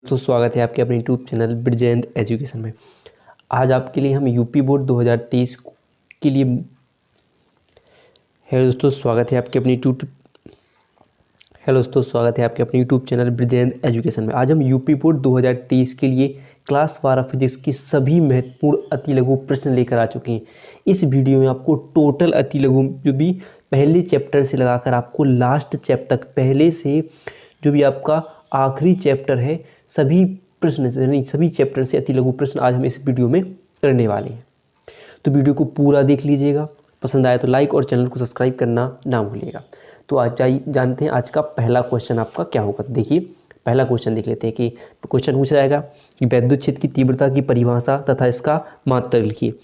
तो स्वागत है आपके अपने यूट्यूब चैनल ब्रिजेंद्र एजुकेशन में। आज आपके लिए हम यूपी बोर्ड 2023 के लिए स्वागत है आपके अपने यूट्यूब चैनल ब्रिजेंद्र एजुकेशन में। आज हम यूपी बोर्ड 2023 के लिए क्लास 12 फिजिक्स की सभी महत्वपूर्ण अति लघु प्रश्न लेकर आ चुके हैं। इस वीडियो में आपको टोटल अति लघु जो भी पहले चैप्टर से लगाकर आपको लास्ट चैप्टर तक, पहले से जो भी आपका आखिरी चैप्टर है, सभी प्रश्न यानी सभी चैप्टर से अति लघु प्रश्न आज हम इस वीडियो में करने वाले हैं। तो वीडियो को पूरा देख लीजिएगा, पसंद आए तो लाइक और चैनल को सब्सक्राइब करना ना भूलिएगा। तो आज जानते हैं आज का पहला क्वेश्चन आपका क्या होगा। देखिए पहला क्वेश्चन देख लेते हैं कि क्वेश्चन पूछा जाएगा कि वैद्युत क्षेत्र की तीव्रता की परिभाषा तथा इसका मात्रक लिखिए।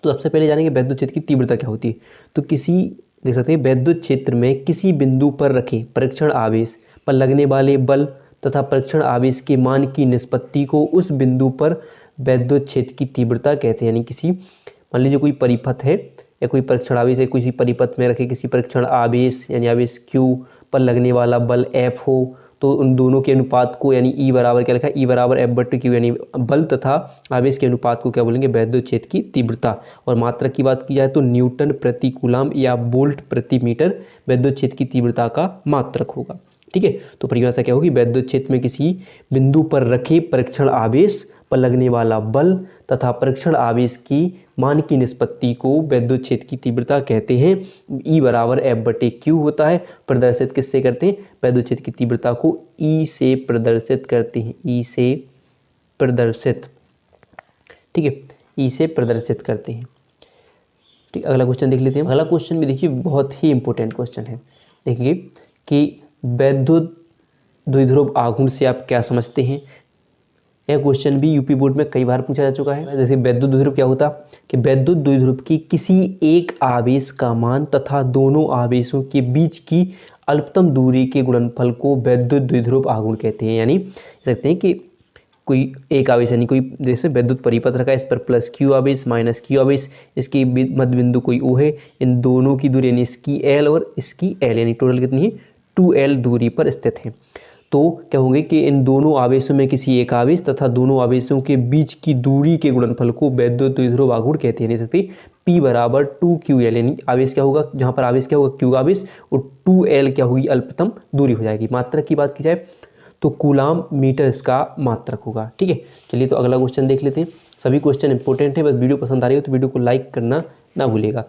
तो सबसे पहले जानेंगे वैद्युत क्षेत्र की तीव्रता क्या होती है। तो देख सकते हैं वैद्युत क्षेत्र में किसी बिंदु पर रखे परीक्षण आवेश पर लगने वाले बल तथा परीक्षण आवेश के मान की निष्पत्ति को उस बिंदु पर वैद्युत क्षेत्र की तीव्रता कहते हैं। यानी किसी मान लीजिए कोई परिपथ है या कोई परीक्षण आवेश है, किसी परिपथ में रखे किसी परीक्षण आवेश यानी आवेश Q पर लगने वाला बल F हो, तो उन दोनों के अनुपात को यानी E बराबर क्या लिखा है, E बराबर F/Q यानी बल तथा आवेश के अनुपात को क्या बोलेंगे, वैद्युत क्षेत्र की तीव्रता। और मात्रक की बात की जाए तो न्यूटन प्रति कूलम या वोल्ट प्रति मीटर वैद्युत क्षेत्र की तीव्रता का मात्रक होगा। ठीक है, तो परिभाषा क्या होगी, वैद्युत क्षेत्र में किसी बिंदु पर रखे परीक्षण आवेश पर लगने वाला बल तथा परीक्षण आवेश की मान की निष्पत्ति को वैद्युत क्षेत्र की तीव्रता कहते हैं। E बराबर F/Q होता है। प्रदर्शित किससे करते हैं, वैद्युत क्षेत्र की तीव्रता को E से प्रदर्शित करते हैं, E से प्रदर्शित। ठीक है, E से प्रदर्शित करते हैं। ठीक, अगला क्वेश्चन देख लेते हैं। अगला क्वेश्चन भी देखिए बहुत ही इंपॉर्टेंट क्वेश्चन है। देखिए कि वैद्युत द्विध्रुव आघूर्ण से आप क्या समझते हैं। यह क्वेश्चन भी यूपी बोर्ड में कई बार पूछा जा चुका है। जैसे वैद्युत द्विध्रुव क्या होता कि वैद्युत द्विध्रुव की किसी एक आवेश का मान तथा दोनों आवेशों के बीच की अल्पतम दूरी के गुणनफल को वैद्युत द्विध्रुव आघूर्ण कहते हैं। यानी सकते हैं कि कोई एक आवेश यानी कोई जैसे वैद्युत परिपथ रखा है, इस पर प्लस Q आवेश माइनस Q आवेश, इसकी मध्य बिंदु कोई O है, इन दोनों की दूरी यानी इसकी L और इसकी L यानी टोटल कितनी है 2L दूरी पर स्थित है। तो क्या होंगे कि इन दोनों आवेशों में किसी एक आवेश तथा दोनों आवेशों के बीच की दूरी के गुणनफल को वैद्युत द्विध्रुव आघूर्ण कहते हैं। जैसे P बराबर 2QL यानी आवेश क्या होगा, जहाँ पर आवेश क्या होगा Q आवेश और 2L क्या होगी, अल्पतम दूरी हो जाएगी। मात्रक की बात की जाए तो कूलम मीटर इसका मात्रक होगा। ठीक है, चलिए तो अगला क्वेश्चन देख लेते हैं। सभी क्वेश्चन इंपॉर्टेंट है, बस वीडियो पसंद आ रही हो तो वीडियो को लाइक करना ना भूलिएगा।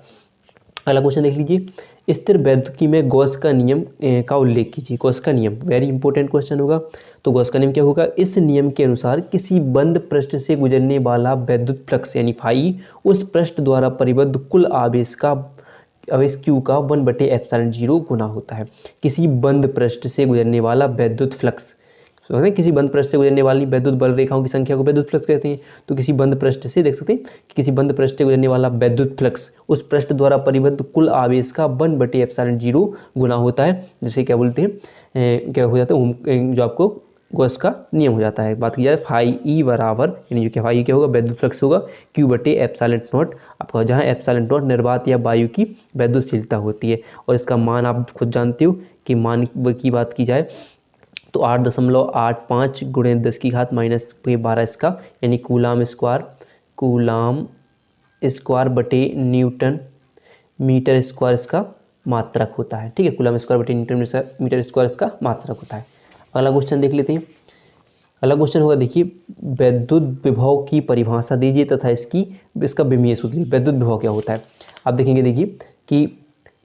अगला क्वेश्चन देख लीजिए, स्थिर वैद्युतिकी में गॉस का नियम का उल्लेख कीजिए। गॉस का नियम वेरी इंपॉर्टेंट क्वेश्चन होगा। तो गॉस का नियम क्या होगा, इस नियम के अनुसार किसी बंद पृष्ठ से गुजरने वाला वैद्युत फ्लक्स यानी फाई उस पृष्ठ द्वारा परिबद्ध कुल आवेश Q का 1/ε0 गुना होता है। किसी बंद पृष्ठ से गुजरने वाला वैद्युत फ्लक्स, किसी बंद पृष्ठ से गुजरने वाली वैद्युत बल रेखाओं की संख्या को वैद्युत फ्लक्स कहते हैं। तो किसी बंद पृष्ठ से देख सकते हैं कि किसी बंद पृष्ठ से गुजरने वाला वैद्युत फ्लक्स उस पृष्ठ द्वारा परिबद्ध कुल आवेश का 1/ε0 गुना होता है। जिसे क्या बोलते हैं, क्या हो जाता है, जो आपको गॉस का नियम हो जाता है। बात की जाए फाई E बराबर यानी जो क्या फाई क्या होगा, वैद्युत फ्लक्स होगा Q/ε0 आपका, जहाँ ε0 निर्वात या वायु की वैद्युतशीलता होती है। और इसका मान आप खुद जानते हो कि मान की बात की जाए तो 8.85 गुणे 10⁻⁻12 इसका यानी कूलम स्क्वायर बटे न्यूटन मीटर स्क्वायर इसका मात्रक होता है। ठीक है, कूलम स्क्वायर बटे न्यूटन मीटर स्क्वायर इसका मात्रक होता है। अगला क्वेश्चन देख लेते हैं। अगला क्वेश्चन होगा, देखिए वैद्युत विभव की परिभाषा दीजिए तथा इसका विमीय सूत्र लिखिए। वैद्युत विभव क्या होता है, आप देखेंगे देखिए कि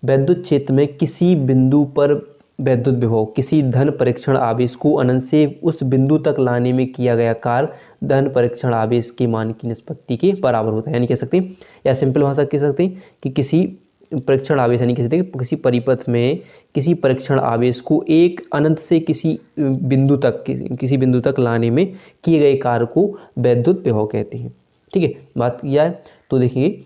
वैद्युत क्षेत्र में किसी बिंदु पर वैद्युत विभव किसी धन परीक्षण आवेश को अनंत से उस बिंदु तक लाने में किया गया कार्य धन परीक्षण आवेश के मान की निष्पत्ति के बराबर होता है। यानी कह सकते हैं, या सिंपल भाषा कह सकते हैं कि किसी परीक्षण आवेश यानी कह सकते हैं किसी परिपथ में किसी परीक्षण आवेश को एक अनंत से किसी बिंदु तक लाने में किए गए कार्य को वैद्युत विभव कहते हैं। ठीक है, बात की जाए तो देखिए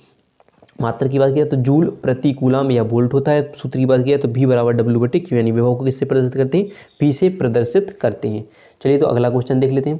मात्रा की बात किया तो जूल प्रति कूलम या वोल्ट होता है। सूत्र की बात किया तो V बराबर W/Q यानी विभव को किससे प्रदर्शित करते हैं, V से प्रदर्शित करते हैं। चलिए तो अगला क्वेश्चन देख लेते हैं।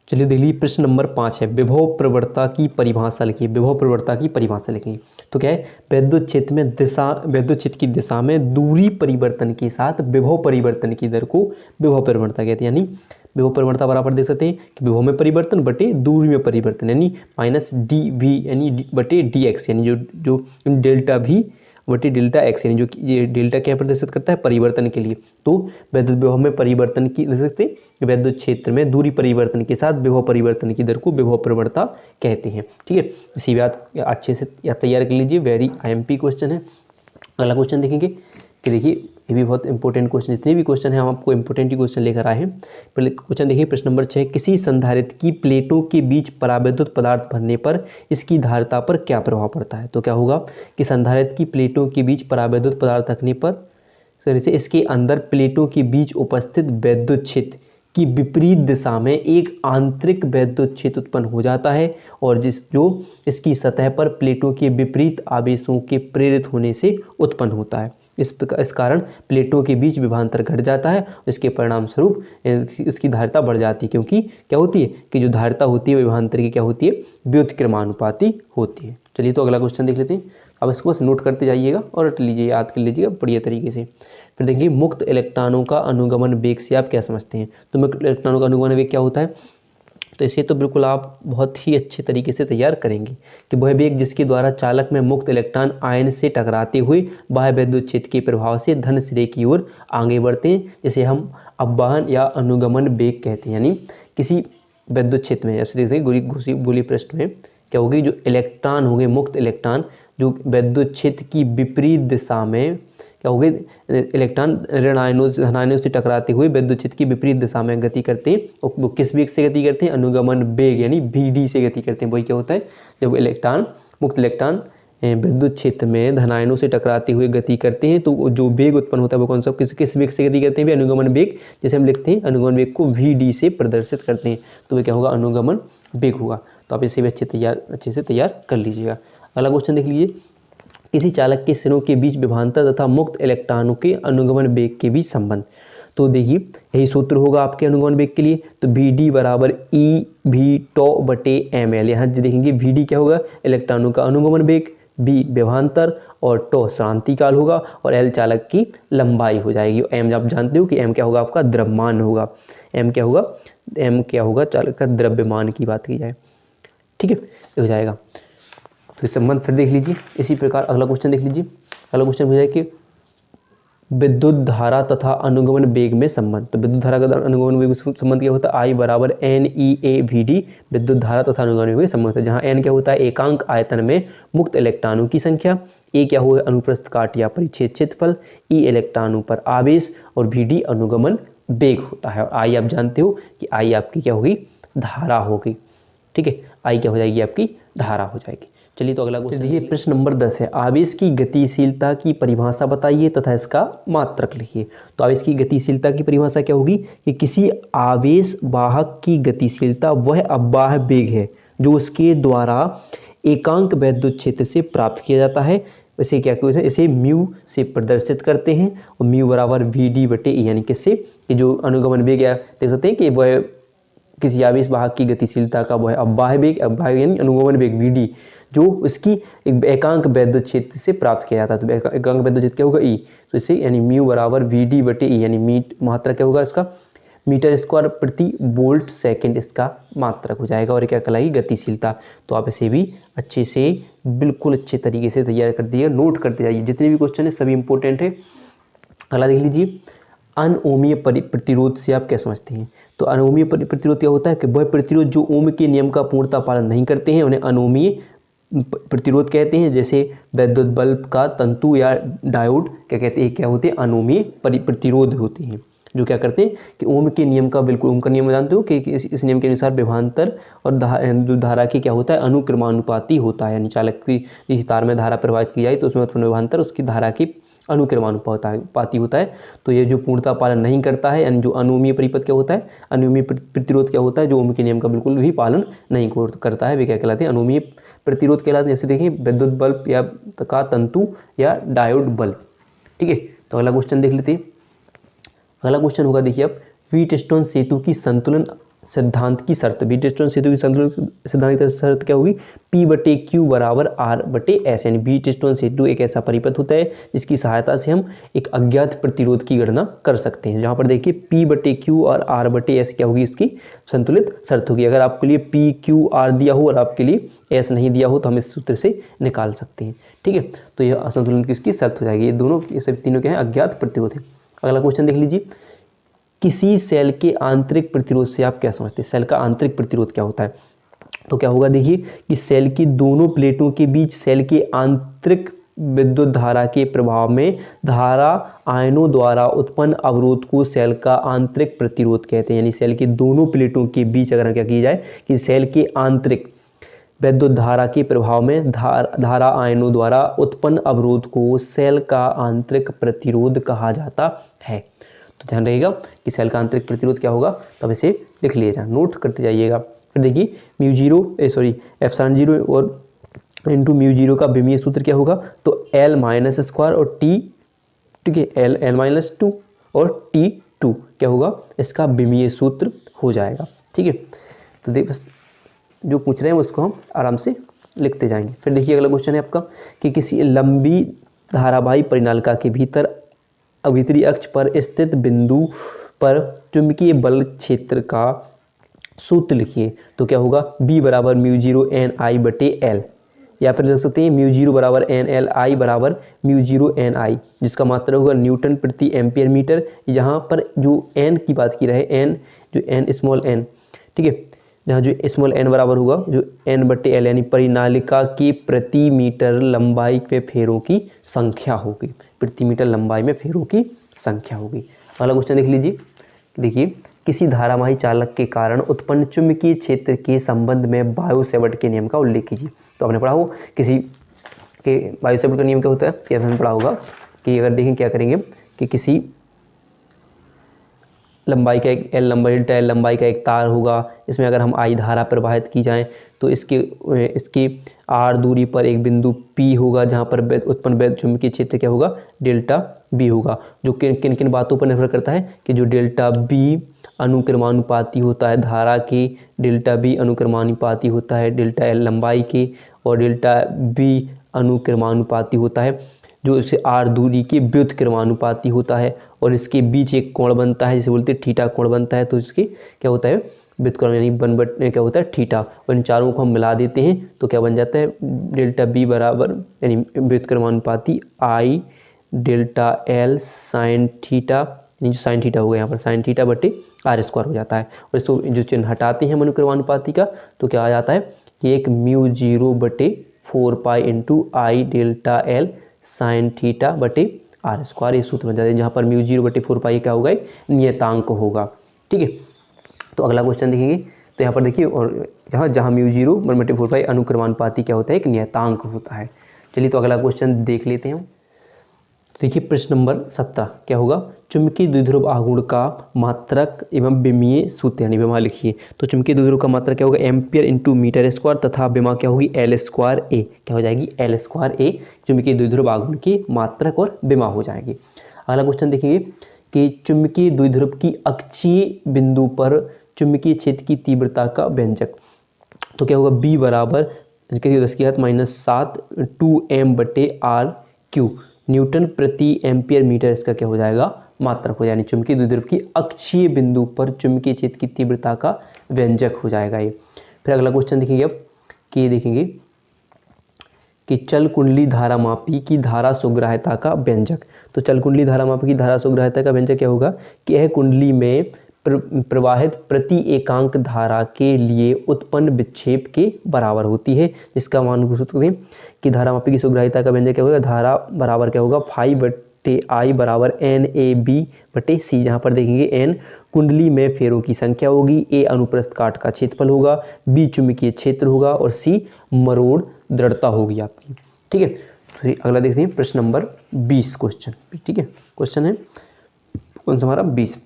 चलिए देख लीजिए प्रश्न नंबर 5 है, विभव प्रवणता की परिभाषा लिखिए। विभव प्रवणता की परिभाषा लिखिए तो क्या है, वैद्युत क्षेत्र की दिशा में दूरी परिवर्तन के साथ विभव परिवर्तन की दर को विभव प्रवणता कहते हैं। यानी विभव परिवर्तन बराबर देख सकते हैं कि विभव में परिवर्तन बटे दूरी में परिवर्तन, यानी माइनस डी वी यानी बटे डी एक्स, यानी जो डेल्टा भी बटे डेल्टा एक्स, यानी जो ये डेल्टा क्या प्रदर्शित करता है परिवर्तन के लिए। तो वैद्युत विभव में परिवर्तन की देख सकते हैं, वैद्युत क्षेत्र में दूरी परिवर्तन के साथ विभव परिवर्तन की दर को विभव परिवर्तन कहते हैं। ठीक है, इसी बात अच्छे से तैयार कर लीजिए, वेरी IMP क्वेश्चन है। अगला क्वेश्चन देखेंगे कि देखिए ये भी बहुत इंपॉर्टेंट क्वेश्चन, जितने भी क्वेश्चन हैं हम आपको इंपॉर्टेंट ही क्वेश्चन लेकर आए हैं। पहले क्वेश्चन देखिए, प्रश्न नंबर 6, किसी संधारित्र की प्लेटों के बीच परावैद्युत पदार्थ भरने पर इसकी धारिता पर क्या प्रभाव पड़ता है। तो क्या होगा कि संधारित्र की प्लेटों के बीच परावैद्युत पदार्थ रखने पर से इसके अंदर प्लेटों के बीच उपस्थित वैद्युत क्षेत्र की विपरीत दिशा में एक आंतरिक वैद्युत क्षेत्र उत्पन्न हो जाता है, और जो इसकी सतह पर प्लेटों के विपरीत आवेशों के प्रेरित होने से उत्पन्न होता है। इस कारण प्लेटों के बीच विभवांतर घट जाता है, इसके परिणाम स्वरूप इसकी धारिता बढ़ जाती है, क्योंकि क्या होती है कि जो धारिता होती है विभवांतर की क्या होती है, व्युत्क्रमानुपाती होती है। चलिए तो अगला क्वेश्चन देख लेते हैं। अब इसको बस नोट करते जाइएगा और रट लीजिए, याद कर लीजिएगा बढ़िया तरीके से। फिर देखिए, मुक्त इलेक्ट्रॉनों का अनुगमन वेग से आप क्या समझते हैं। तो मुक्त इलेक्ट्रॉनों का अनुगमन वेग क्या होता है, तो इसे तो बिल्कुल आप बहुत ही अच्छे तरीके से तैयार करेंगे कि वह वेग जिसके द्वारा चालक में मुक्त इलेक्ट्रॉन आयन से टकराते हुए बाह्य वैद्युत क्षेत्र के प्रभाव से धन सिरे की ओर आगे बढ़ते हैं, जिसे हम अपवाहन या अनुगमन वेग कहते हैं। यानी किसी वैद्युत क्षेत्र में, जैसे देखिए गोली पृष्ठ में क्या होगी, जो इलेक्ट्रॉन होंगे मुक्त इलेक्ट्रॉन जो वैद्युत क्षेत्र की विपरीत दिशा में क्या होगी, इलेक्ट्रॉन ऋण आयनों धन आयनों से टकराते हुए वैद्युत क्षेत्र की विपरीत दिशा में गति करते हैं। और वो किस वेग से गति करते हैं, अनुगमन वेग यानी VD से गति करते हैं। वही क्या होता है, जब मुक्त इलेक्ट्रॉन विद्युत क्षेत्र में धन आयनों से टकराते हुए गति करते हैं तो जो वेग उत्पन्न होता है वो कौन सा, किस वेग से गति करते हैं, अनुगमन वेग, जैसे हम लिखते हैं अनुगमन वेग को VD से प्रदर्शित करते हैं, तो वह क्या होगा, अनुगमन वेग होगा। तो आप इसे भी अच्छे से तैयार कर लीजिएगा। अगला क्वेश्चन देख लीजिए, किसी चालक के सिरों के बीच विभवांतर तथा मुक्त इलेक्ट्रॉनों के अनुगमन वेग के बीच संबंध। तो देखिए यही सूत्र होगा आपके अनुगमन वेग के लिए, तो VD बराबर EV टॉ बटे ml। यहाँ देखेंगे VD क्या होगा, इलेक्ट्रॉनों का अनुगमन वेग, B विभवांतर और टॉ शांतिकाल होगा, और L चालक की लंबाई हो जाएगी। M आप जानते हो कि M क्या होगा, आपका द्रव्यमान होगा। M क्या होगा चालक का द्रव्यमान की बात की जाए। ठीक है, हो जाएगा। तो इस संबंध फिर देख लीजिए। इसी प्रकार अगला क्वेश्चन देख लीजिए। अगला क्वेश्चन हो जाए कि विद्युत धारा तथा अनुगमन वेग में संबंध। तो विद्युत धारा का अनुगमन वेग में संबंध क्या होता है, I बराबर NEAVD विद्युत धारा तथा अनुगमन वेग में संबंध है, जहाँ N क्या होता है, एकांक आयतन में मुक्त इलेक्ट्रॉनों की संख्या, A क्या होगा, अनुप्रस्थ काट या परिच्छेद क्षेत्रफल, E इलेक्ट्रॉनों पर आवेश, और VD अनुगमन वेग होता है। और I आप जानते हो कि I आपकी क्या होगी, धारा होगी। ठीक है, I क्या हो जाएगी, आपकी धारा हो जाएगी। चलिए तो अगला क्वेश्चन देखिए, प्रश्न नंबर 10 है, आवेश की गतिशीलता की परिभाषा बताइए तथा इसका मात्रक लिखिए। तो आवेश की गतिशीलता की परिभाषा क्या होगी कि किसी आवेश वाहक की गतिशीलता वह अपवाह वेग है जो उसके द्वारा एकांक वैद्युत क्षेत्र से प्राप्त किया जाता है। इसे क्या कहते हैं, इसे म्यू से प्रदर्शित करते हैं, और म्यू बराबर VD बटे E, यानी किससे, कि जो अनुगमन वेग है, देख सकते हैं कि वह किसी आवेश वाहक की गतिशीलता का वह अपवाह वेग यानी अनुगमन वेग VD जो उसकी एकांक वैद्युत क्षेत्र से प्राप्त किया जाता है। तो एकांक वैद्युत क्षेत्र क्या होगा, E, तो इससे यानी म्यू बराबर VD बटे E, यानी मात्रा क्या होगा इसका, मीटर स्क्वायर प्रति वोल्ट सेकंड इसका मात्रक हो जाएगा, और क्या कहलाएगी, गतिशीलता। तो आप इसे भी अच्छे से बिल्कुल अच्छे तरीके से तैयार कर दिए, नोट करते जाइए, जितने भी क्वेश्चन है सभी इंपॉर्टेंट है। अगला देख लीजिए, अनओमीय प्रतिरोध से आप क्या समझते हैं। तो अनओमीय प्रतिरोध क्या होता है कि वह प्रतिरोध जो ओम के नियम का पूर्णतः पालन नहीं करते हैं उन्हें अनओमीय प्रतिरोध कहते हैं। जैसे विद्युत बल्ब का तंतु या डायोड क्या कहते हैं, क्या होते हैं, अनओमीय प्रतिरोध होते हैं, जो क्या करते हैं कि ओम के नियम का, बिल्कुल ओम का नियम जानते हो कि इस नियम के अनुसार विभवांतर और धारा की क्या होता है, अनुक्रमानुपाती होता है। यानी चालक की तार में धारा प्रवाहित की जाए तो उसमें उत्पन्न विभवांतर उसकी धारा की अनुक्रमानुपाती होता है। तो ये जो पूर्णता पालन नहीं करता है, यानी जो अनोमीय परिपथ क्या होता है, अनोमीय प्रतिरोध क्या होता है, जो ओम के नियम का बिल्कुल भी पालन नहीं करता है, वे क्या कहलाते हैं, अनोमीय प्रतिरोध कहलाते हैं। जैसे देखिए विद्युत बल्ब या का तंतु या डायोड बल्ब। ठीक है, तो अगला क्वेश्चन देख लेते हैं। अगला क्वेश्चन होगा, देखिए अब व्हीटस्टोन सेतु की संतुलन सिद्धांत की शर्त, बीटस्टोन सेतु की संतुलन सिद्धांत की शर्त क्या होगी, P/Q बराबर R/S, यानी बीटस्टोन सेतु एक ऐसा परिपथ होता है जिसकी सहायता से हम एक अज्ञात प्रतिरोध की गणना कर सकते हैं। जहाँ पर देखिए P/Q और R/S क्या होगी, इसकी संतुलित शर्त होगी। अगर आपके लिए PQR दिया हो और आपके लिए S नहीं दिया हो तो हम इस सूत्र से निकाल सकते हैं। ठीक है, तो यह असंतुलन की इसकी शर्त हो जाएगी। ये दोनों, ये सब तीनों क्या है, अज्ञात प्रतिरोध है। अगला क्वेश्चन देख लीजिए, किसी सेल के आंतरिक प्रतिरोध से आप क्या समझते हैं, सेल का आंतरिक प्रतिरोध क्या होता है। तो क्या होगा, देखिए कि सेल की दोनों प्लेटों के बीच सेल के आंतरिक विद्युत धारा के प्रभाव में धारा आयनों द्वारा उत्पन्न अवरोध को सेल का आंतरिक प्रतिरोध कहते हैं। यानी सेल की दोनों प्लेटों के बीच अगर क्या की जाए कि सेल के आंतरिक विद्युत धारा के प्रभाव में धारा आयनों द्वारा उत्पन्न अवरोध को सेल का आंतरिक प्रतिरोध कहा जाता है। तो ध्यान रहेगा कि सेल का आंतरिक प्रतिरोध क्या होगा, तब इसे लिख लीजिएगा, नोट करते जाइएगा। फिर देखिए एप्सिलॉन 0 और इंटू म्यू 0 का विमीय सूत्र क्या होगा, तो L-² और T, ठीक है, L-2 और T2 क्या होगा, इसका विमीय सूत्र हो जाएगा। ठीक है, तो देख बस जो पूछ रहे हैं उसको हम आराम से लिखते जाएंगे। फिर देखिए अगला क्वेश्चन है आपका कि किसी लंबी धारावाही परिनालिका के भीतर अभितरी अक्ष पर स्थित बिंदु पर चुंबकीय बल क्षेत्र का सूत्र लिखिए। तो क्या होगा, B बराबर μ0 NI/L, या फिर लिख सकते हैं μ0 बराबर NLI बराबर μ0 NI, जिसका मात्रा होगा न्यूटन प्रति एम्पियर मीटर। यहाँ पर जो n की बात की रहे, n जो n स्मॉल n, ठीक है, जहाँ जो स्मॉल n बराबर होगा जो N/L, यानी परिनालिका की प्रति मीटर लंबाई में फेरों की संख्या होगी, प्रति मीटर लंबाई में फेरों की संख्या होगी। अगला क्वेश्चन देख लीजिए, देखिए किसी धारावाही चालक के कारण उत्पन्न चुंबकीय क्षेत्र के संबंध में बायो-सेवर्ट के नियम का उल्लेख कीजिए। तो आपने पढ़ा हो किसी के बायो-सेवर्ट का नियम क्या होता है, कि आपने पढ़ा होगा कि अगर देखें क्या करेंगे कि किसी लंबाई का एक L लंबाई का एक तार होगा, इसमें अगर हम I धारा प्रवाहित की जाए तो इसके R दूरी पर एक बिंदु P होगा जहाँ पर उत्पन्न चुंबकीय क्षेत्र क्या होगा, डेल्टा B होगा, जो किन किन बातों पर निर्भर करता है कि जो डेल्टा B अनुक्रमानुपाती होता है धारा के, डेल्टा B अनुक्रमानुपाती होता है डेल्टा L लंबाई के, और डेल्टा B अनुक्रमानुपाती होता है जो इसे R दूरी के व्युत्क्रमानुपाती होता है, और इसके बीच एक कोण बनता है जिसे बोलते हैं थीटा कोण बनता है। तो इसके क्या होता है, व्युत्क्रम यानी 1/, क्या होता है, थीटा। और इन चारों को हम मिला देते हैं तो क्या बन जाता है, डेल्टा B बराबर यानी व्युत्क्रमानुपाती I delta L sine theta, यानी जो साइन थीटा हो गया यहाँ पर साइन थीटा बटे R² हो जाता है। और इसको जो चिन्ह हटाते हैं अनुक्रमानुपाती का तो क्या आ जाता है कि एक μ0/4π into I delta L sine theta बटे R², ये सूत्र बन जाता है, जहाँ पर μ0/4π क्या होगा, नियतांक होगा। ठीक है, तो अगला क्वेश्चन देखेंगे तो यहाँ पर देखिए, और यहाँ जहाँ μ0/4π अनुक्रमानुपाती क्या होता है, एक नियतांक होता है। चलिए तो अगला क्वेश्चन देख लेते हैं। देखिए प्रश्न नंबर 17 क्या होगा, चुंबकीय द्विध्रुव आघूर्ण का मात्रक एवं विमीय सूत्र, यानी विमा लिखिए। तो चुंबकीय द्विध्रुव का मात्रक क्या होगा, एम्पियर इंटू मीटर स्क्वायर, तथा विमा क्या होगी, L²A, क्या हो जाएगी, L²A चुंबकीय द्विध्रुव आघूर्ण की मात्रक और विमा हो जाएगी। अगला क्वेश्चन देखेंगे कि चुंबकीय द्विध्रुव की अक्षीय बिंदु पर चुंबकीय क्षेत्र की तीव्रता का व्यंजक। तो क्या होगा, B बराबर 10⁻⁷ 2m/r³ न्यूटन प्रति एम्पियर मीटर, इसका क्या हो जाएगा, मात्रक हो, यानी चुंबकीय द्विध्रुव की अक्षीय बिंदु पर चुंबकीय क्षेत्र की तीव्रता का व्यंजक हो जाएगा ये। फिर अगला क्वेश्चन देखेंगे अब कि देखेंगे कि चल कुंडली धारामापी की धारा सुग्राह्यता का व्यंजक। तो चल कुंडली धारामापी की धारा सुग्राह्यता का व्यंजक क्या होगा कि यह कुंडली में प्रवाहित प्रति एकांक धारा के लिए उत्पन्न विक्षेप के बराबर होती है, जिसका मान सकते हैं कि धारामापी की सुग्राह्यता का व्यंजक क्या होगा, धारा बराबर क्या होगा, φ/I बराबर NAB/C, जहाँ पर देखेंगे N कुंडली में फेरों की संख्या होगी, A अनुप्रस्थ काट का क्षेत्रफल होगा, B चुंबकीय क्षेत्र होगा, और C मरोड़ दृढ़ता होगी आपकी। ठीक है, तो अगला देखते हैं प्रश्न नंबर 20 क्वेश्चन। ठीक है, क्वेश्चन है कौन सा हमारा 20।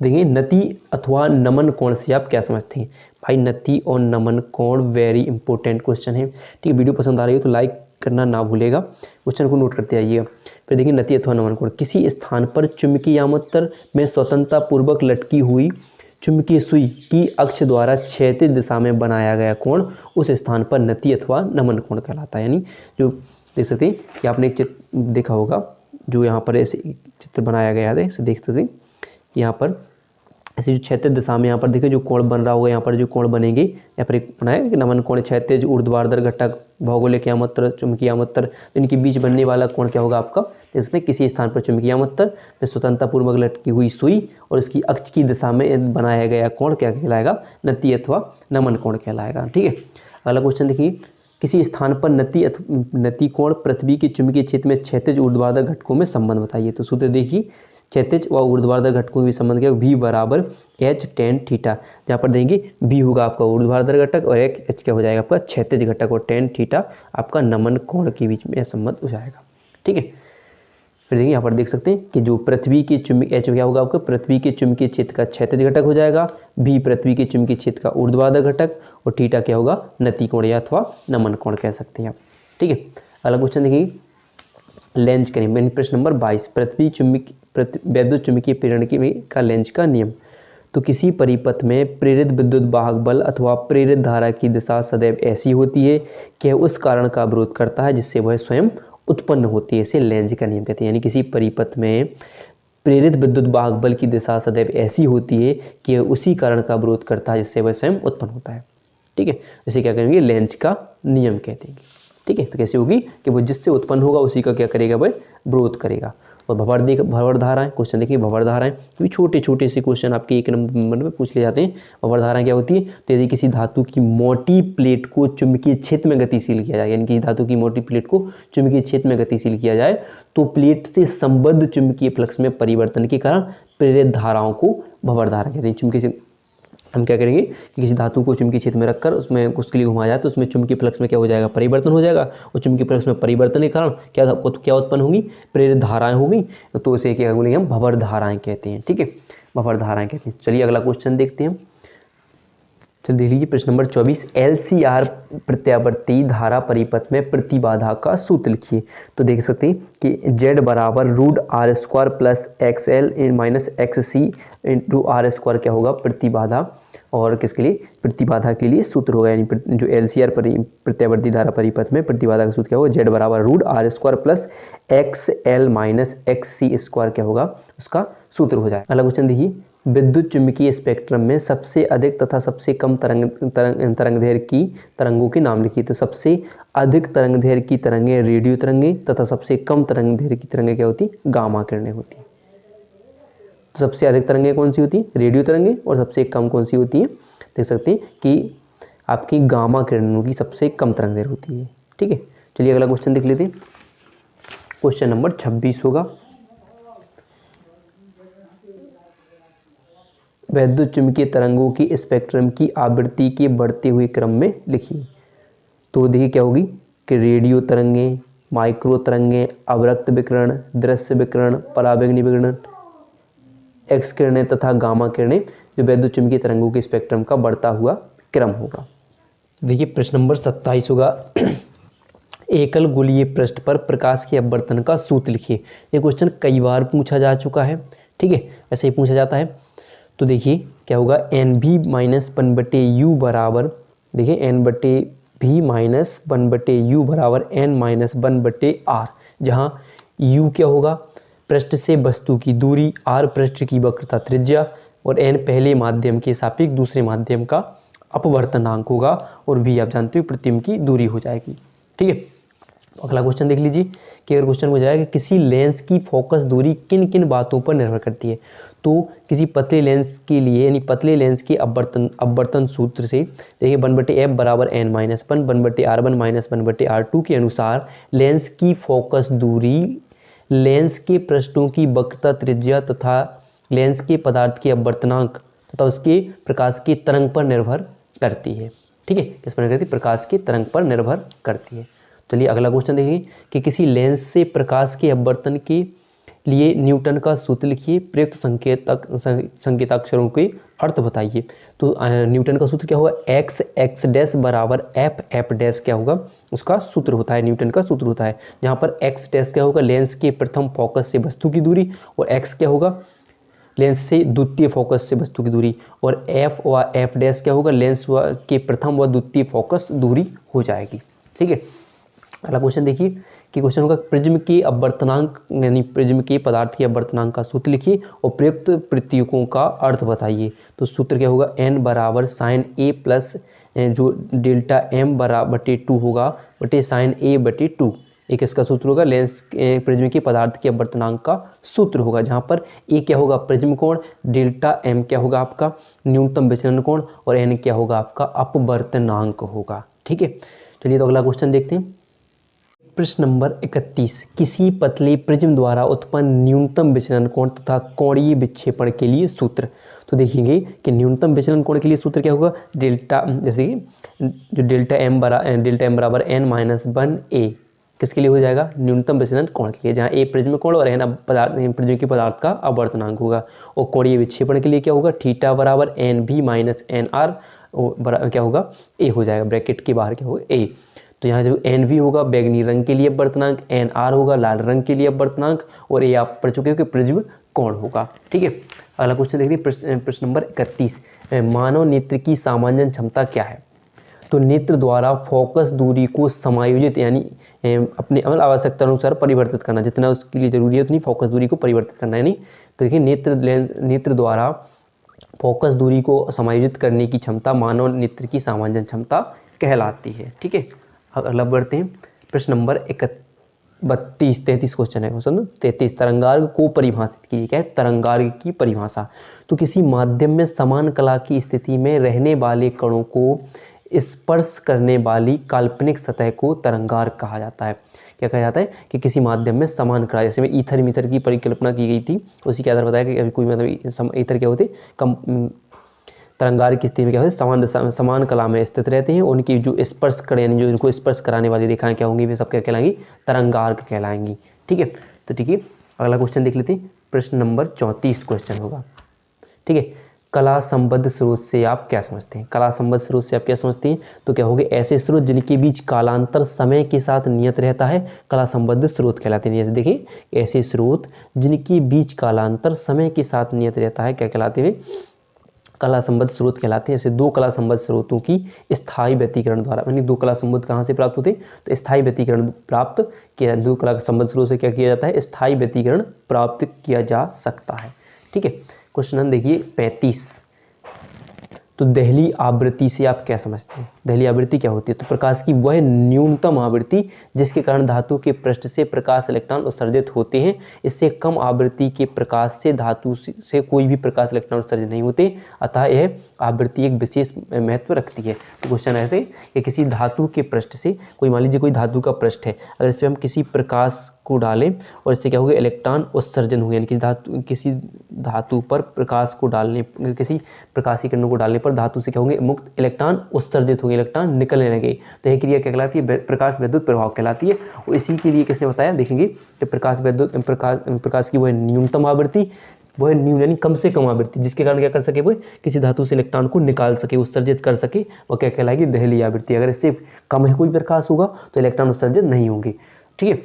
देखिए नति अथवा नमन कोण से आप क्या समझते हैं। भाई नति और नमन कोण वेरी इंपॉर्टेंट क्वेश्चन है। ठीक है, वीडियो पसंद आ रही हो तो लाइक करना ना भूलेगा, क्वेश्चन को नोट करते आइएगा। फिर देखिए नति अथवा नमन कोण, किसी स्थान पर चुंबकीय यामोत्तर में स्वतंत्रता पूर्वक लटकी हुई चुंबकीय सुई की अक्ष द्वारा क्षैतिज दिशा में बनाया गया कोण उस स्थान पर नति अथवा नमन कोण कहलाता है। यानी जो देख सकते हैं कि आपने एक चित्र देखा होगा, जो यहाँ पर ऐसे चित्र बनाया गया है, इसे देख सकते हैं यहाँ पर ऐसे जो क्षैतिज दिशा में यहाँ पर देखिए जो कोण बन रहा होगा, यहाँ पर जो कोण बनेंगे, यहाँ पर एक बनाया कि नमन कोण, क्षैतिज, ऊर्ध्वाधर घटक, भौगोलिक यामत्तर, चुंबकीय यामत्तर, इनके बीच बनने वाला कोण क्या होगा आपका, इसने किसी स्थान पर चुंबकीय यामत्तर में स्वतंत्रतापूर्वक लटकी हुई सुई और इसकी अक्ष की दिशा में बनाया गया कोण क्या कहलाएगा, नति अथवा नमन कोण कहलाएगा। ठीक है, अगला क्वेश्चन देखिए, किसी स्थान पर नति कोण पृथ्वी के चुंबकीय क्षेत्र में क्षैतिज ऊर्ध्वाधर घटकों में संबंध बताइए। तो सूत्र देखिए, क्षैतिज व ऊर्ध्वाधर घटकों के बीच संबंध क्या, v बराबर h tan थीटा, जहाँ पर देंगे v होगा आपका ऊर्ध्वाधर घटक और h क्या हो जाएगा आपका क्षैतिज घटक और tan थीटा आपका नमन कोण के बीच में संबंध हो जाएगा। ठीक है, फिर देखिए यहाँ पर देख सकते हैं कि जो पृथ्वी के चुंबकीय h क्या होगा आपका पृथ्वी के चुंबकीय क्षेत्र का क्षैतिज घटक हो जाएगा, v पृथ्वी के चुंबकीय क्षेत्र का ऊर्ध्वाधर घटक और थीटा क्या होगा नति कोण या अथवा नमन कोण कह सकते हैं आप। ठीक है, अगला क्वेश्चन देखिए, लेंज का नियम, प्रश्न नंबर 22, वैद्युत चुंबकीय प्रेरण का लेंज का नियम। तो किसी परिपथ में प्रेरित विद्युत वाहक बल अथवा प्रेरित धारा की दिशा सदैव ऐसी होती है कि यह उस कारण का विरोध करता है जिससे वह स्वयं उत्पन्न होती है, इसे लेंज का नियम कहते हैं। यानी किसी परिपथ में प्रेरित विद्युत वाहक बल की दिशा सदैव ऐसी होती है कि यह उसी कारण का विरोध करता है जिससे वह स्वयं उत्पन्न होता है। ठीक है, इसे क्या कहेंगे, लेंज का नियम कहते हैं। ठीक है, तो कैसे होगी कि वो जिससे उत्पन्न होगा उसी का क्या करेगा, वह विरोध करेगा। और भंवर धाराएं, क्वेश्चन देखिए, भंवर धाराएं भी छोटे छोटे से क्वेश्चन आपके एक नंबर में पूछ ले जाते हैं। भंवर धाराएं क्या होती है, तो यदि किसी धातु की मोटी प्लेट को चुंबकीय क्षेत्र में गतिशील किया जाए, यानी कि धातु की मोटी प्लेट को चुंबकीय क्षेत्र में गतिशील किया जाए तो प्लेट से संबद्ध चुंबकीय फ्लक्स में परिवर्तन के कारण प्रेरित धाराओं को भंवर धारा कहते हैं। चुंबकीय हम क्या करेंगे कि किसी धातु को चुंबकीय क्षेत्र में रखकर उसमें उसके लिए घुमाया जाए तो उसमें चुंबकीय फ्लक्स में क्या हो जाएगा, परिवर्तन हो जाएगा, और चुंबकीय फ्लक्स में परिवर्तन के कारण क्या उत्पन्न होगी, प्रेरित धाराएं होगी, तो उसे क्या बोलेंगे हम, भंवर धाराएं कहते हैं। ठीक है, भंवर धाराएं कहते हैं। चलिए अगला क्वेश्चन देखते हैं। चलिए देख लीजिए प्रश्न नंबर 24, LCR प्रत्यावर्ती धारा परिपथ में प्रतिबाधा का सूत्र लिखिए। तो देख सकते हैं कि Z बराबर √R² plus XL minus XC into R² क्या होगा प्रतिबाधा, और किसके लिए, प्रतिबाधा के लिए सूत्र होगा। यानी जो LCR प्रत्यावर्ती धारा परिपथ में प्रतिबाधा का सूत्र क्या होगा, Z बराबर √R² plus XL minus XC² क्या होगा उसका सूत्र हो जाए। अगला क्वेश्चन देखिए, विद्युत चुंबकीय स्पेक्ट्रम में सबसे अधिक तथा सबसे कम तरंगदैर्घ्य की तरंगों के नाम लिखिए। तो सबसे अधिक तरंगदैर्घ्य की तरंगें रेडियो तरंगें तथा सबसे कम तरंगदैर्घ्य की तरंगें क्या होती, गामा किरणें होती हैं। तो सबसे अधिक तरंगें कौन सी होती है, रेडियो तरंगें, और सबसे कम कौन सी होती है, देख सकते हैं कि आपकी गामा किरणों की सबसे कम तरंगदैर्घ्य होती है। ठीक है, चलिए अगला क्वेश्चन देख लेते हैं। क्वेश्चन नंबर 26 होगा, वैद्युत चुंबकीय तरंगों की स्पेक्ट्रम की आवृत्ति के बढ़ते हुए क्रम में लिखिए। तो देखिए क्या होगी कि रेडियो तरंगें, माइक्रो तरंगें, अवरक्त विकिरण, दृश्य विकिरण, पराबैंगनी विकिरण, एक्स किरणें तथा गामा किरणें जो वैद्युत चुंबकीय तरंगों के स्पेक्ट्रम का बढ़ता हुआ क्रम होगा। देखिए प्रश्न नंबर 27 होगा, एकल गोलीय पृष्ठ पर प्रकाश के अपवर्तन का सूत्र लिखिए। ये क्वेश्चन कई बार पूछा जा चुका है। ठीक है, ऐसे ही पूछा जाता है। तो देखिए क्या होगा, NV-1/u बराबर, देखिए NV-1/u बराबर n-1/r, जहाँ u क्या होगा पृष्ठ से वस्तु की दूरी, r पृष्ठ की वक्रता त्रिज्या और n पहले माध्यम के सापेक्ष दूसरे माध्यम का अपवर्तनांक होगा, और v आप जानते हो प्रतिबिंब की दूरी हो जाएगी। ठीक है, अगला क्वेश्चन देख लीजिए कि अगर क्वेश्चन हो जाएगा कि किसी लेंस की फोकस दूरी किन किन बातों पर निर्भर करती है। तो किसी पतले लेंस के लिए, यानी पतले लेंस के अपवर्तन सूत्र से देखिए 1/f बराबर n-1, 1/r1 माइनस 1/r2 के अनुसार लेंस की फोकस दूरी लेंस के पृष्ठों की वक्रता त्रिज्या तथा लेंस के पदार्थ के अपवर्तनांक तथा उसके प्रकाश की तरंग पर निर्भर करती है। ठीक है, किस पर निर्भर करती है, प्रकाश की तरंग पर निर्भर करती है। चलिए अगला क्वेश्चन देखिए कि किसी लेंस से प्रकाश के अपवर्तन के लिए न्यूटन का सूत्र लिखिए, प्रयुक्त संकेताक्षरों के अर्थ बताइए। तो न्यूटन का सूत्र क्या होगा, x डैश बराबर f डैश क्या होगा उसका सूत्र होता है, न्यूटन का सूत्र होता है, जहाँ पर x डैश क्या होगा लेंस के प्रथम फोकस से वस्तु की दूरी, और x क्या होगा लेंस से द्वितीय फोकस से वस्तु की दूरी, और एफ व एफ डैश क्या होगा, लेंस के प्रथम व द्वितीय फोकस दूरी हो जाएगी। ठीक है, अगला क्वेश्चन देखिए कि क्वेश्चन होगा प्रिज्म के अपवर्तनांक यानी प्रिज्म के पदार्थ के अपवर्तनांक का सूत्र लिखिए और प्रयुक्त प्रतीकों का अर्थ बताइए। तो सूत्र क्या होगा, n बराबर साइन ए प्लस जो डेल्टा m बराबर बटे 2 होगा बटे साइन ए बटे 2। एक इसका सूत्र होगा लेंस प्रिज्म के पदार्थ के अपवर्तनांक का सूत्र होगा, जहाँ पर ए क्या होगा प्रिज्म कोण, डेल्टा m क्या होगा आपका न्यूनतम विचलन कोण, और n क्या होगा आपका अपवर्तनांक होगा। ठीक है, चलिए तो अगला क्वेश्चन देखते हैं। प्रश्न नंबर 31, किसी पतले प्रिज्म द्वारा उत्पन्न न्यूनतम विचलन कोण तथा कोणीय विक्षेपण के लिए सूत्र। तो देखेंगे कि न्यूनतम विचलन कोण के लिए सूत्र क्या होगा, डेल्टा, जैसे कि जो डेल्टा एम बराबर n-1 a किसके लिए हो जाएगा, न्यूनतम विचलन कोण के लिए, जहाँ ए प्रिज्म कोण और n प्रिज्म के पदार्थ का अपवर्तनांक होगा। और कोणीय विक्षेपण के लिए क्या होगा, थीटा बराबर nb माइनस nr क्या होगा a हो जाएगा, ब्रैकेट के बाहर क्या होगा a। तो यहाँ जो एन वी होगा बैगनी रंग के लिए अपवर्तनांक, एन आर होगा लाल रंग के लिए अपवर्तनांक, और ये आप पढ़ चुके हो कि प्रिज्म कोण होगा। ठीक है, अगला क्वेश्चन देखिए प्रश्न नंबर 31, मानव नेत्र की सामान्य क्षमता क्या है। तो नेत्र द्वारा फोकस दूरी को समायोजित यानी अपने आवश्यकता अनुसार परिवर्तित करना, जितना उसके लिए जरूरी है उतनी फोकस दूरी को परिवर्तित करना, यानी तो देखिए नेत्र द्वारा फोकस दूरी को समायोजित करने की क्षमता मानव नेत्र की सामान्य क्षमता कहलाती है। ठीक है, अगला बढ़ते हैं प्रश्न नंबर 33 क्वेश्चन है क्वेश्चन 33, तरंगार्ग को परिभाषित कीजिए। क्या है, तरंगार्ग की परिभाषा। तो किसी माध्यम में समान कला की स्थिति में रहने वाले कणों को स्पर्श करने वाली काल्पनिक सतह को तरंगार्ग कहा जाता है। क्या कहा जाता है कि किसी माध्यम में समान कला, जैसे में ईथर मीथर की परिकल्पना की गई थी, उसी के आधार बताया कि अभी कोई मतलब ईथर क्या होते कम तरंगार्ग की स्थिति में क्या होती है, समान कला में स्थित रहते हैं, उनकी जो स्पर्श करें यानी जो इनको स्पर्श कराने वाली रेखाएं क्या होंगी, वे सब क्या कहलाएंगी, तरंगार्ग कहलाएंगी। ठीक है, तो ठीक है, अगला क्वेश्चन देख लेते हैं। प्रश्न नंबर 34 क्वेश्चन होगा। ठीक है, कला संबद्ध स्रोत से आप क्या समझते हैं। कला संबद्ध स्रोत से आप क्या समझते हैं, तो क्या होगा, ऐसे स्रोत जिनके बीच कालांतर समय के साथ नियत रहता है कला संबद्ध स्रोत कहलाते हैं। जैसे देखिए ऐसे स्रोत जिनके बीच कालांतर समय के साथ नियत रहता है क्या कहलाते हैं, कला संबद्ध स्रोत कहलाते हैं। ऐसे दो कला संबद्ध स्रोतों की स्थायी व्यतीकरण द्वारा, यानी दो कला संबद्ध कहाँ से प्राप्त होते हैं, तो स्थायी व्यतीकरण प्राप्त किया, दो कला संबद्ध स्रोत से क्या किया जाता है, स्थायी व्यतीकरण प्राप्त किया जा सकता है। ठीक है, क्वेश्चन देखिए 35, तो दहली आवृत्ति से आप क्या समझते हैं। दहली आवृत्ति क्या होती है, तो प्रकाश की वह न्यूनतम आवृत्ति जिसके कारण धातु के पृष्ठ से प्रकाश इलेक्ट्रॉन उत्सर्जित होते हैं। इससे कम आवृत्ति के प्रकाश से धातु से कोई भी प्रकाश इलेक्ट्रॉन उत्सर्जित नहीं होते, अतः यह आवृत्ति एक विशेष महत्व रखती है। तो क्वेश्चन ऐसे कि किसी धातु के पृष्ठ से, कोई मान लीजिए कोई धातु का पृष्ठ है, अगर इसमें हम किसी प्रकाश को डालें और इससे क्या होगा, इलेक्ट्रॉन उत्सर्जन होगा, यानी किसी धातु पर प्रकाश को डालने, किसी प्रकाशीय किरणों को डालने पर धातु से क्या होंगे, मुक्त इलेक्ट्रॉन उत्सर्जित होंगे, इलेक्ट्रॉन निकलने लगे, तो यह क्रिया क्या कहलाती है, प्रकाश विद्युत प्रभाव कहलाती है। और इसी के लिए किसने बताया, देखेंगे कि प्रकाश की वह न्यूनतम आवृत्ति, वह न्यून यानी कम से कम आवृत्ति जिसके कारण क्या कर सके, वो किसी धातु से इलेक्ट्रॉन को निकाल सके, उत्सर्जित कर सके, वह क्या कहलाएगी, दहली आवृत्ति। अगर इससे कम है कोई प्रकाश होगा तो इलेक्ट्रॉन उत्सर्जित नहीं होंगे। ठीक है,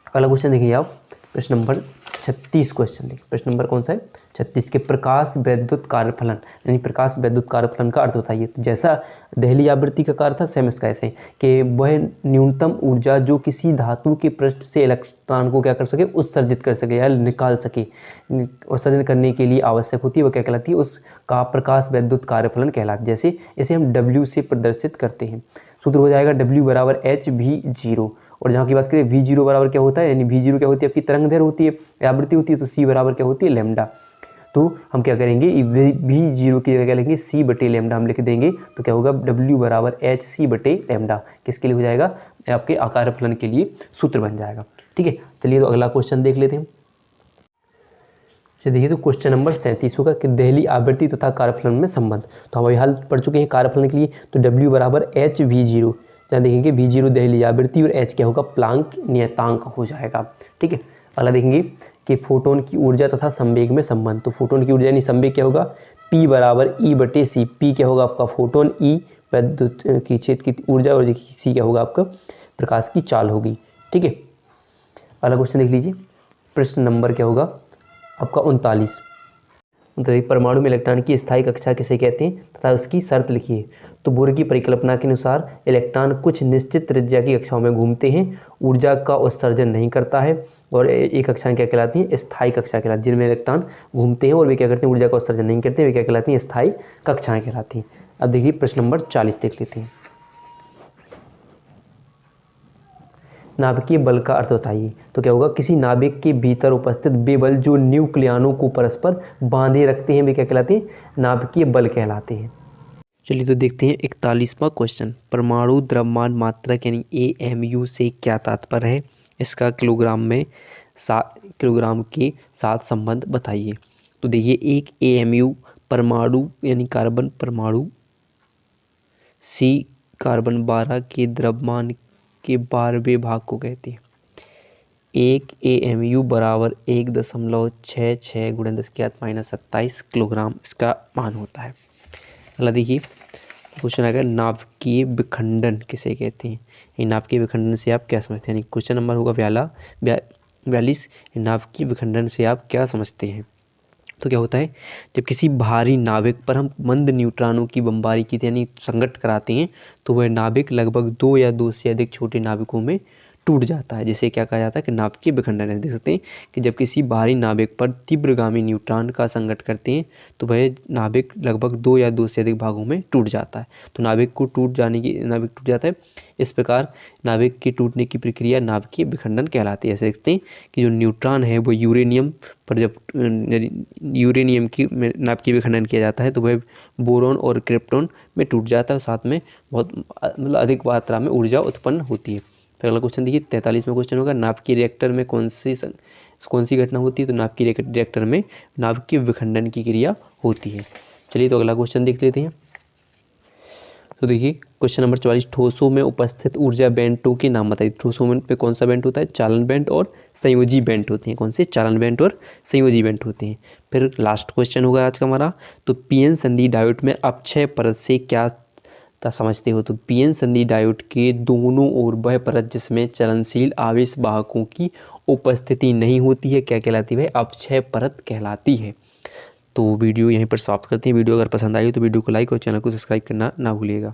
अगला क्वेश्चन देखिए आप, प्रश्न नंबर 36 क्वेश्चन देखिए। प्रश्न नंबर कौन सा है, 36 के प्रकाश वैद्युत कार्यफलन यानी प्रकाश वैद्युत कार्यफलन का अर्थ बताइए। तो जैसा दहली आवृत्ति का कार्य था सेम इसका ऐसे कि वह न्यूनतम ऊर्जा जो किसी धातु के पृष्ठ से इलेक्ट्रॉन को क्या कर सके, उत्सर्जित कर सके या निकाल सके, उत्सर्जन करने के लिए आवश्यक होती है, वह क्या कहलाती है, उसका प्रकाश वैद्युत कार्यफलन कहलाती है। जैसे इसे हम W से प्रदर्शित करते हैं, सूत्र हो जाएगा W बराबर HV0, और जहाँ की बात करें V0 बराबर क्या होता है, यानी V0 क्या होती है, आपकी तरंगदैर्घ्य होती है, आवृत्ति होती है, तो C बराबर क्या होती है, लैम्डा। तो हम क्या करेंगे, V0 की जगह क्या लिखेंगे, C बटे लैम्डा हम लिख देंगे, तो क्या होगा W बराबर HC बटे लैम्डा, किसके लिए हो जाएगा, आपके आकार फलन के लिए सूत्र बन जाएगा। ठीक है, चलिए तो अगला क्वेश्चन देख लेते हैं। देखिए तो क्वेश्चन नंबर 37 होगा कि दहली आवृत्ति तथा कार्यफलन में संबंध। तो हम अभी हाल पढ़ चुके हैं कार्यफलन के लिए, तो W बराबर HV0, जहाँ देखेंगे V0 दहली आवृत्ति और H क्या होगा, प्लांक नियतांक हो जाएगा। ठीक है, अगला देखेंगे कि फोटोन की ऊर्जा तथा संवेग में संबंध। तो फोटोन की ऊर्जा यानी संवेग क्या होगा, P बराबर E बटे C। P क्या होगा आपका फोटोन, E विद्युत की क्षेत्र की ऊर्जा, और C क्या होगा आपका प्रकाश की चाल होगी। ठीक है, अगला क्वेश्चन देख लीजिए, प्रश्न नंबर क्या होगा आपका 39, तो परमाणु में इलेक्ट्रॉन की स्थायी कक्षा किसे कहते हैं तथा उसकी शर्त लिखिए। तो बोर की परिकल्पना के अनुसार इलेक्ट्रॉन कुछ निश्चित त्रिज्या की कक्षाओं में घूमते हैं, ऊर्जा का उत्सर्जन नहीं करता है, और ये कक्षाएं क्या कहलाती हैं? स्थायी कक्षा कहलाती हैं। जिनमें इलेक्ट्रॉन घूमते हैं और वे क्या करते हैं? ऊर्जा का उत्सर्जन नहीं करते, वे क्या कहलाती हैं? स्थायी कक्षाएं कहलाती हैं। अब देखिए प्रश्न नंबर 40 देख लेते हैं। नाभिकीय बल का अर्थ बताइए। तो क्या होगा? किसी नाभिक के भीतर उपस्थित वे बल जो न्यूक्लियनों को परस्पर बांधे रखते हैं वे क्या कहलाते हैं? नाभिकीय बल कहलाते हैं। चलिए तो देखते हैं 41वां क्वेश्चन। परमाणु द्रव्यमान मात्रक यानी AMU से क्या तात्पर्य है? इसका किलोग्राम के साथ संबंध बताइए। तो देखिए एक AMU परमाणु यानी कार्बन परमाणु C कार्बन 12 के द्रव्यमान के 12वें भाग को कहते हैं। एक AMU बराबर 1.66 × 10⁻⁻27 किलोग्राम इसका मान होता है। अगला देखिए क्वेश्चन आएगा, नाभिकीय विखंडन किसे कहते हैं? ये नाभिकीय विखंडन से आप क्या समझते हैं? क्वेश्चन नंबर होगा 42। नाभिकीय विखंडन से आप क्या समझते हैं? तो क्या होता है? जब किसी भारी नाभिक पर हम मंद न्यूट्रॉनों की बमबारी की यानी संघट्ट कराते हैं तो वह नाभिक लगभग 2 या 2 से अधिक छोटे नाभिकों में टूट जाता है, जिसे क्या कहा जाता है? कि नाभिकीय विखंडन है। देख सकते हैं कि जब किसी भारी नाभिक पर तीव्रगामी न्यूट्रॉन का संघट्ट करते हैं तो वह नाभिक लगभग 2 या 2 से अधिक भागों में टूट जाता है। तो नाभिक टूट जाता है। इस प्रकार नाभिक के टूटने की प्रक्रिया नाभिकीय विखंडन कहलाती है। ऐसे देखते हैं कि जो न्यूट्रॉन है वो यूरेनियम पर जब यूरेनियम की नाभिकीय विखंडन किया जाता है तो वह बोरॉन और क्रिप्टॉन में टूट जाता है और साथ में बहुत मतलब अधिक मात्रा में ऊर्जा उत्पन्न होती है। फिर अगला क्वेश्चन देखिए 43वां क्वेश्चन होगा, नाभिकीय रिएक्टर में कौन सी घटना होती है? तो नाभिकीय रिएक्टर में नाभिकीय विखंडन की क्रिया होती है। चलिए तो अगला क्वेश्चन देख लेते हैं। तो देखिए क्वेश्चन नंबर 44, ठोसों में उपस्थित ऊर्जा बैंडों के नाम बताइए। ठोसों में पे कौन सा बैंड होता है? चालन बैंड और संयोजी बैंड होते हैं। कौन से? चालन बैंड और संयोजी बैंड होते हैं। फिर लास्ट क्वेश्चन होगा आज का हमारा, तो पीएन संधि डायोड में अपक्षय परत से क्या समझते हो? तो पीएन संधि डायोड के दोनों ओर वह परत जिसमें चलनशील आवेश वाहकों की उपस्थिति नहीं होती है क्या कहलाती है? अपक्षय परत कहलाती है। तो वीडियो यहीं पर समाप्त करते हैं। वीडियो अगर पसंद आई तो वीडियो को लाइक और चैनल को सब्सक्राइब करना ना भूलिएगा।